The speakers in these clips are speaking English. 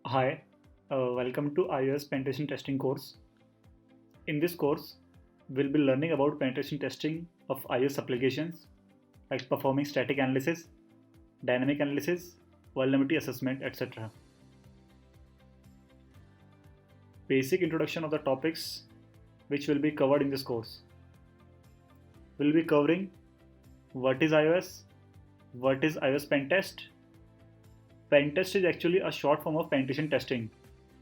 Hi, welcome to iOS penetration testing course. In this course, we'll be learning about penetration testing of iOS applications, like performing static analysis, dynamic analysis, vulnerability assessment, etc. Basic introduction of the topics which will be covered in this course. We'll be covering what is iOS, what is iOS pen test. Pen test is actually a short form of penetration testing.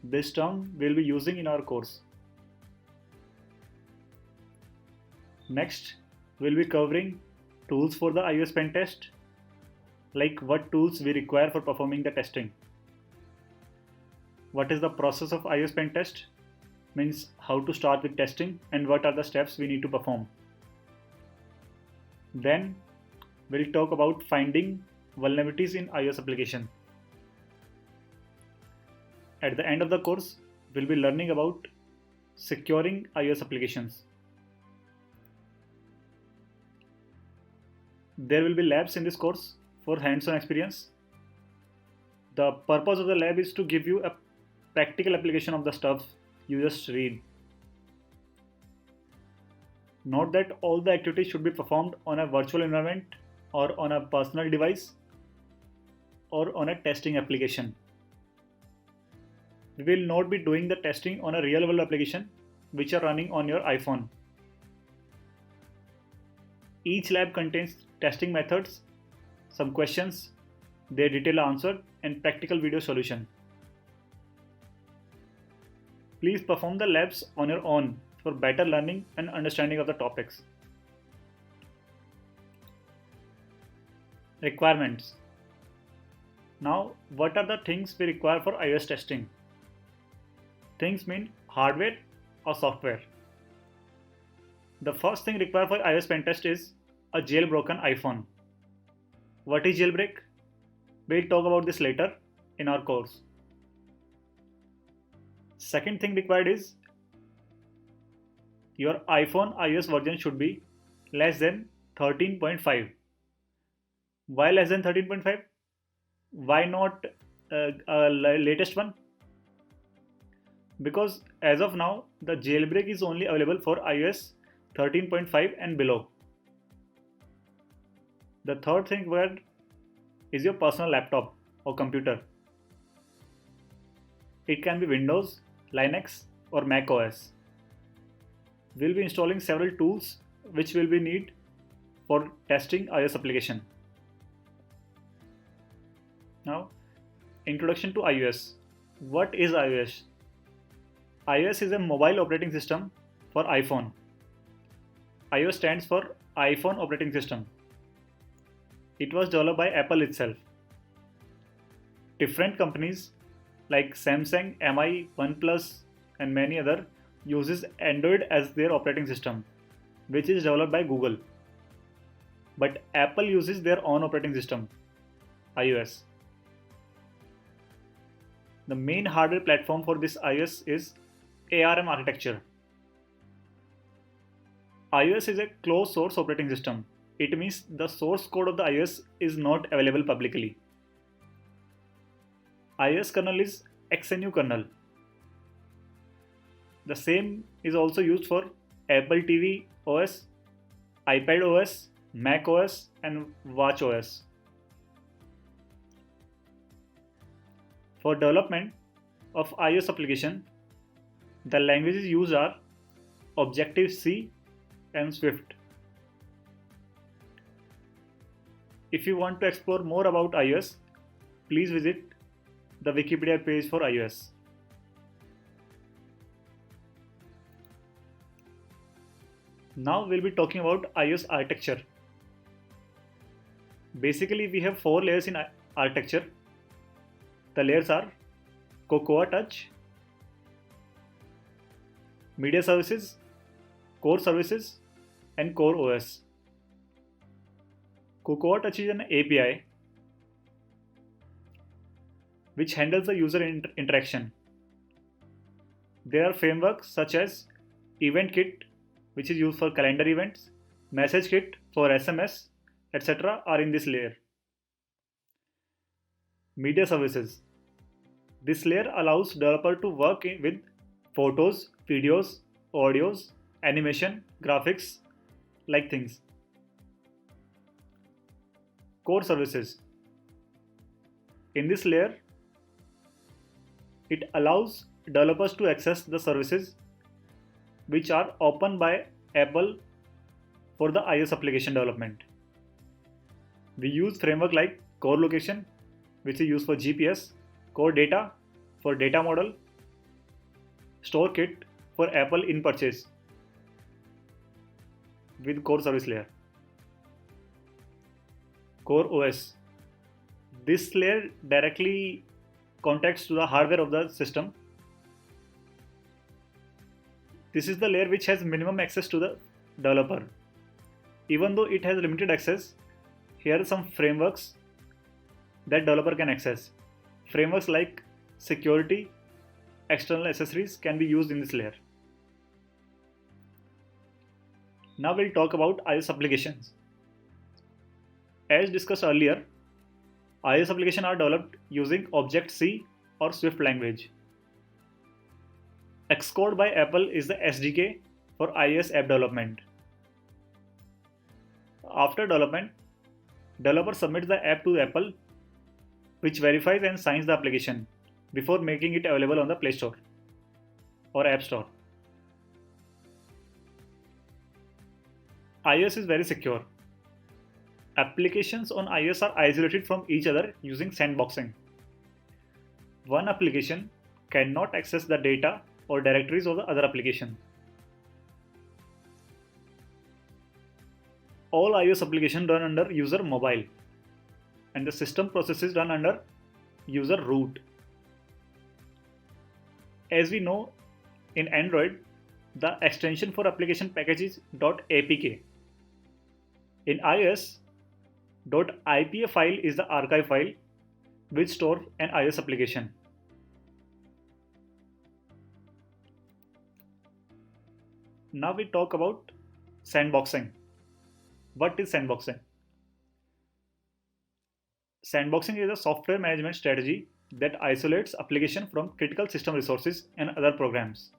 This term we'll be using in our course. Next, we'll be covering tools for the iOS pen test, like what tools we require for performing the testing. What is the process of iOS pen test? Means how to start with testing and what are the steps we need to perform. Then we'll talk about finding vulnerabilities in iOS application. At the end of the course, we'll be learning about securing iOS applications. There will be labs in this course for hands-on experience. The purpose of the lab is to give you a practical application of the stuff you just read. Note that all the activities should be performed on a virtual environment or on a personal device or on a testing application. We will not be doing the testing on a real world application which are running on your iPhone. Each lab contains testing methods, some questions, their detailed answer, and practical video solution. Please perform the labs on your own for better learning and understanding of the topics. Requirements. Now, what are the things we require for iOS testing? Things mean hardware or software. The first thing required for iOS pen test is a jailbroken iPhone. What is jailbreak? We'll talk about this later in our course. Second thing required is your iPhone iOS version should be less than 13.5. Why less than 13.5? Why not latest one? Because as of now, the jailbreak is only available for iOS 13.5 and below. The third thing where is your personal laptop or computer. It can be Windows, Linux, or Mac OS. We'll be installing several tools which will be need for testing iOS application. Now, introduction to iOS. What is iOS? iOS is a mobile operating system for iPhone. iOS stands for iPhone operating system. It was developed by Apple itself. Different companies like Samsung, MI, OnePlus, and many other uses Android as their operating system, which is developed by Google. But Apple uses their own operating system, iOS. The main hardware platform for this iOS is ARM architecture. iOS is a closed source operating system. It means the source code of the iOS is not available publicly. iOS kernel is XNU kernel. The same is also used for Apple TV OS, iPad OS, Mac OS, and Watch OS. For development of iOS application, the languages used are Objective-C and Swift. If you want to explore more about iOS, please visit the Wikipedia page for iOS. Now we'll be talking about iOS architecture. Basically, we have 4 layers in architecture. The layers are Cocoa Touch, Media Services, Core Services, and Core OS. Cocoa Touch is an API which handles the user interaction. There are frameworks such as EventKit, which is used for calendar events, message kit for SMS, etc. are in this layer. Media services. This layer allows developer to work with photos, videos, audios, animation, graphics, like things. Core services. In this layer, it allows developers to access the services which are opened by Apple for the iOS application development. We use framework like Core Location, which is used for GPS, Core Data for data model, StoreKit for Apple in purchase with core service layer. Core OS. This layer directly contacts to the hardware of the system. This is the layer which has minimum access to the developer. Even though it has limited access, here are some frameworks that developer can access. Frameworks like security, external accessories can be used in this layer. Now we'll talk about iOS applications. As discussed earlier, iOS applications are developed using Objective-C or Swift language. Xcode by Apple is the SDK for iOS app development. After development, developer submits the app to Apple, which verifies and signs the application before making it available on the Play Store or App Store. iOS is very secure. Applications on iOS are isolated from each other using sandboxing. One application cannot access the data or directories of the other application. All iOS applications run under user mobile, and the system processes run under user root. As we know, in Android, the extension for application package is .apk. In iOS, .ipa file is the archive file which stores an iOS application. Now we talk about sandboxing. What is sandboxing? Sandboxing is a software management strategy that isolates application from critical system resources and other programs.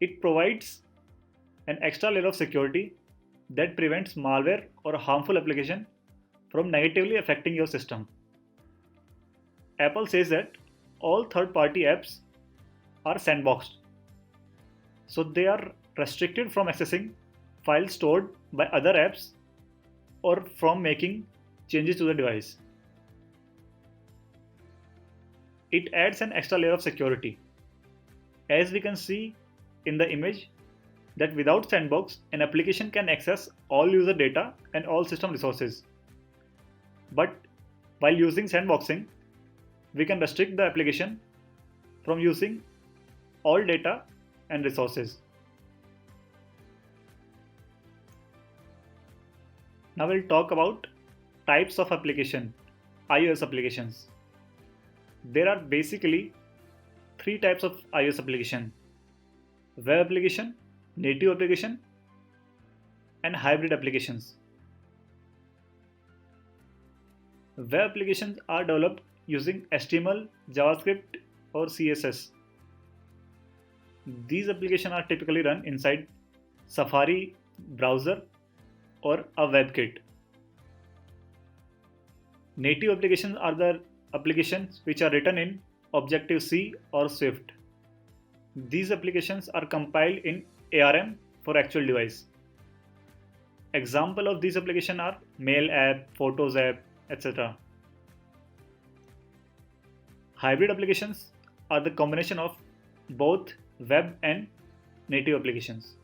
It provides an extra layer of security that prevents malware or harmful application from negatively affecting your system. Apple says that all third-party apps are sandboxed, so they are restricted from accessing files stored by other apps or from making changes to the device. It adds an extra layer of security. As we can see in the image, that without sandbox, an application can access all user data and all system resources. But while using sandboxing, we can restrict the application from using all data and resources. Now we'll talk about types of application, iOS applications. There are basically three types of iOS application: web application, native application, and hybrid applications. Web applications are developed using HTML, JavaScript, or CSS. These applications are typically run inside Safari browser or a WebKit. Native applications are the applications which are written in Objective-C or Swift. These applications are compiled in ARM for actual device. Example of these applications are Mail app, Photos app, etc. Hybrid applications are the combination of both web and native applications.